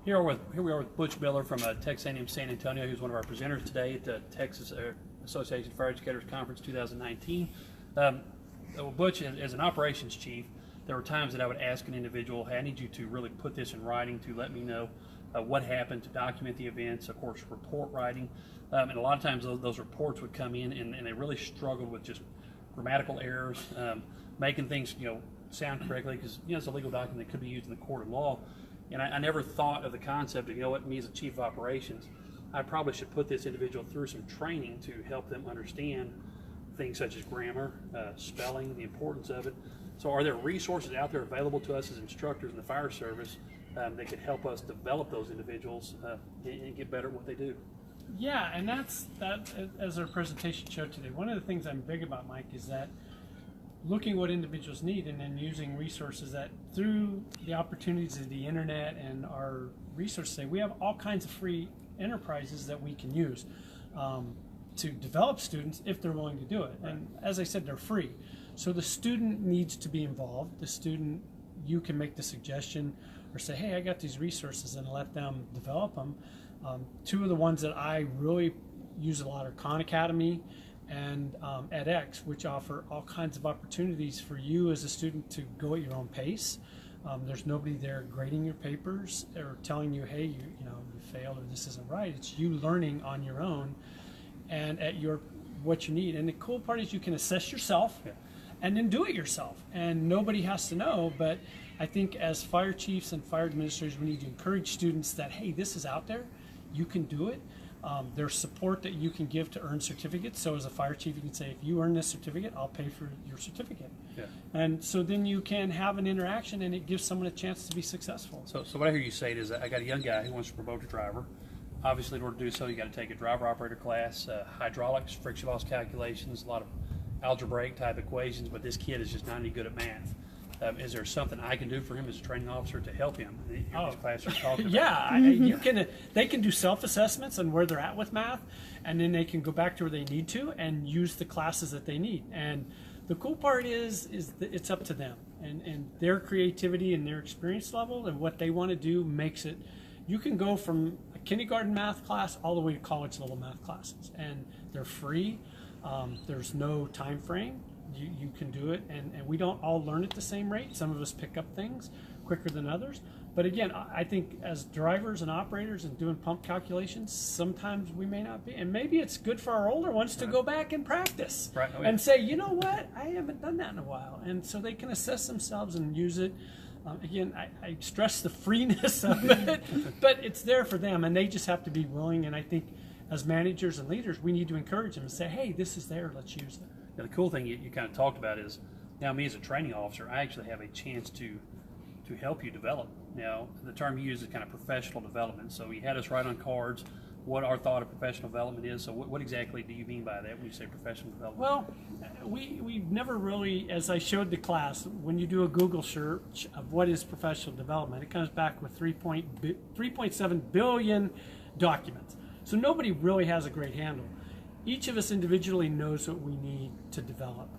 Here we are with Butch Miller from Texas A&M San Antonio, who's one of our presenters today at the Texas Association of Fire Educators Conference 2019. Well, Butch, as an operations chief, there were times that I would ask an individual, hey, I need you to really put this in writing to let me know what happened, to document the events, of course, report writing. And a lot of times those reports would come in and they really struggled with just grammatical errors, making things sound correctly, because it's a legal document that could be used in the court of law. And I never thought of the concept of, me as a chief of operations, I probably should put this individual through some training to help them understand things such as grammar, spelling, the importance of it. So are there resources out there available to us as instructors in the fire service that could help us develop those individuals and get better at what they do? Yeah, and that, as our presentation showed today, one of the things I'm big about, Mike, is that looking what individuals need and then using resources that through the opportunities of the internet and our resources, we have all kinds of free enterprises that we can use to develop students if they're willing to do it. And as I said, they're free. So the student needs to be involved. The student, you can make the suggestion or say, hey, I got these resources, and let them develop them. Two of the ones that I really use a lot are Khan Academy and edX, which offer all kinds of opportunities for you as a student to go at your own pace. There's nobody there grading your papers or telling you, hey, you failed or this isn't right. It's you learning on your own and at what you need. And the cool part is you can assess yourself and then do it yourself. And nobody has to know, but I think as fire chiefs and fire administrators, we need to encourage students that, hey, this is out there, you can do it. There's support that you can give to earn certificates. So as a fire chief, you can say, if you earn this certificate, I'll pay for your certificate. Yeah. And so then you can have an interaction, and it gives someone a chance to be successful. So what I hear you say is that I got a young guy who wants to promote a driver. Obviously, in order to do so, you got to take a driver-operator class, hydraulics, friction loss calculations, a lot of algebraic type equations, but this kid is just not any good at math. Is there something I can do for him as a training officer to help him in this class you're talking about? Yeah, they can do self-assessments on where they're at with math, and then they can go back to where they need to and use the classes that they need. And the cool part is that it's up to them, and their creativity and their experience level and what they want to do makes it. You can go from a kindergarten math class all the way to college level math classes, and they're free. There's no time frame. You can do it, and we don't all learn at the same rate. Some of us pick up things quicker than others. But again, I think as drivers and operators and doing pump calculations, sometimes we may not be. And maybe it's good for our older ones to go back and practice and say, you know what, I haven't done that in a while. And so they can assess themselves and use it. Again, I stress the freeness of it, but it's there for them, and they just have to be willing. And I think as managers and leaders, we need to encourage them and say, hey, this is there, let's use it. Now, the cool thing you kind of talked about is now me as a training officer, I actually have a chance to help you develop. Now, the term you use is kind of professional development. So you had us write on cards what our thought of professional development is. So what exactly do you mean by that when you say professional development? Well, we've never really, as I showed the class, when you do a Google search of what is professional development, it comes back with 3.7 billion documents. So nobody really has a great handle. Each of us individually knows what we need to develop,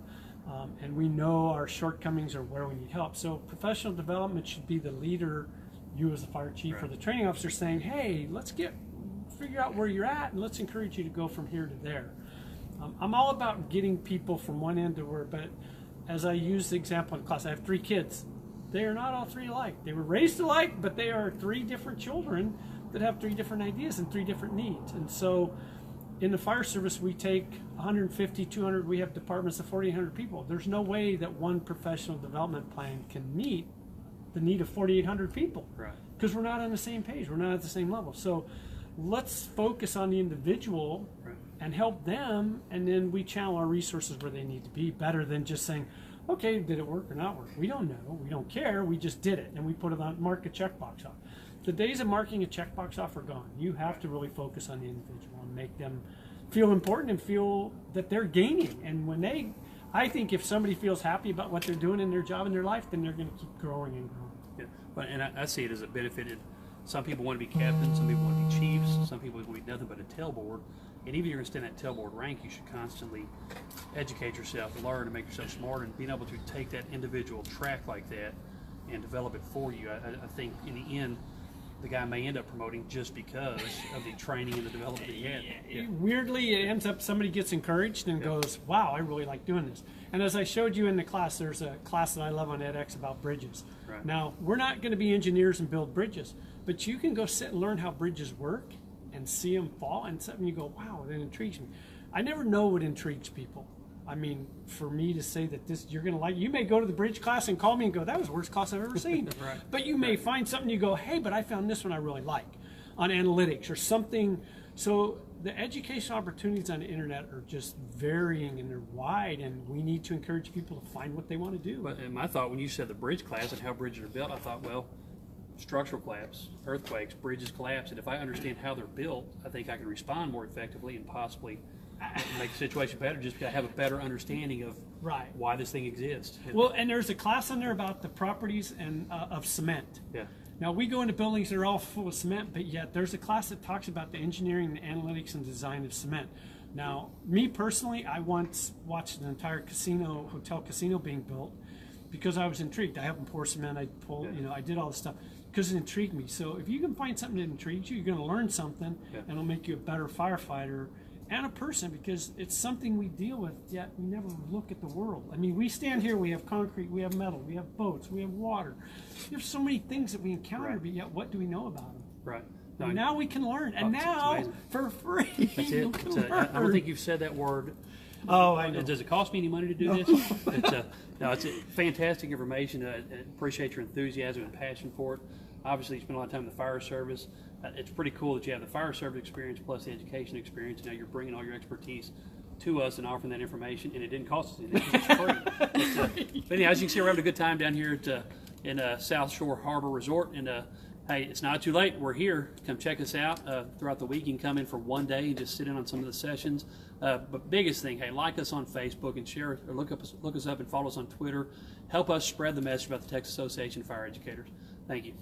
and we know our shortcomings or where we need help. So professional development should be the leader, you as the fire chief or the training officer, saying, hey, let's figure out where you're at, and let's encourage you to go from here to there. I'm all about getting people from one end to where, but as I use the example in class, I have 3 kids. They are not all 3 alike. They were raised alike, but they are 3 different children that have 3 different ideas and 3 different needs. And so in the fire service, we take 150, 200, we have departments of 4,800 people. There's no way that one professional development plan can meet the need of 4,800 people. Right. Because we're not on the same page, we're not at the same level. So let's focus on the individual and help them, and then we channel our resources where they need to be, better than just saying, okay, did it work or not work? We don't know, we don't care, we just did it, and we put it on, mark a checkbox off. The days of marking a checkbox off are gone. You have to really focus on the individual and make them feel important and feel that they're gaining. And when I think if somebody feels happy about what they're doing in their job in their life, then they're going to keep growing and growing. Yeah, well, and I see it as a benefited. Some people want to be captains, some people want to be chiefs, some people want to be nothing but a tailboard. And even if you're going to stay in that tailboard rank, you should constantly educate yourself, learn, and make yourself smarter, and being able to take that individual track like that and develop it for you. I think in the end, the guy may end up promoting just because of the training and the development that he had. Yeah. Weirdly, it ends up somebody gets encouraged and goes, wow, I really like doing this. And as I showed you in the class, there's a class that I love on edX about bridges. Right. Now, we're not going to be engineers and build bridges, but you can go sit and learn how bridges work and see them fall, and something you go, wow, that intrigues me. I never know what intrigues people. I mean, for me to say that this you're going to like, you may go to the bridge class and call me and go, that was the worst class I've ever seen. Right. But you may find something you go, hey, but I found this one I really like on analytics or something. So the education opportunities on the internet are just varying and they're wide, and we need to encourage people to find what they want to do. But and my thought when you said the bridge class and how bridges are built, I thought, well, structural collapse, earthquakes, bridges collapse, and if I understand how they're built, I think I can respond more effectively and possibly make the situation better just because I have a better understanding of why this thing exists. Well, and there's a class in there about the properties and of cement. Yeah. Now, we go into buildings that are all full of cement, but yet there's a class that talks about the engineering, the analytics, and design of cement. Now, me personally, I once watched an entire hotel casino being built because I was intrigued. I helped them pour cement, I I did all this stuff because it intrigued me. So if you can find something that intrigues you, you're going to learn something, and it'll make you a better firefighter and a person, because it's something we deal with, yet we never look at the world. I mean, we stand here, we have concrete, we have metal, we have boats, we have water. There's so many things that we encounter, but yet what do we know about them? Right. And now we can learn, and now for free. That's you it. can learn. I don't think you've said that word. Oh, I know. Does it cost me any money to do this? It's fantastic information. I appreciate your enthusiasm and passion for it. Obviously, you spend a lot of time in the fire service. It's pretty cool that you have the fire service experience plus the education experience. Now you're bringing all your expertise to us and offering that information, and it didn't cost us anything. It's free. But anyhow, as you can see, we're having a good time down here in South Shore Harbor Resort. And hey, it's not too late. We're here. Come check us out throughout the week. You can come in for one day and just sit in on some of the sessions. But biggest thing, hey, like us on Facebook and share, or look us up and follow us on Twitter. Help us spread the message about the Texas Association of Fire Educators. Thank you.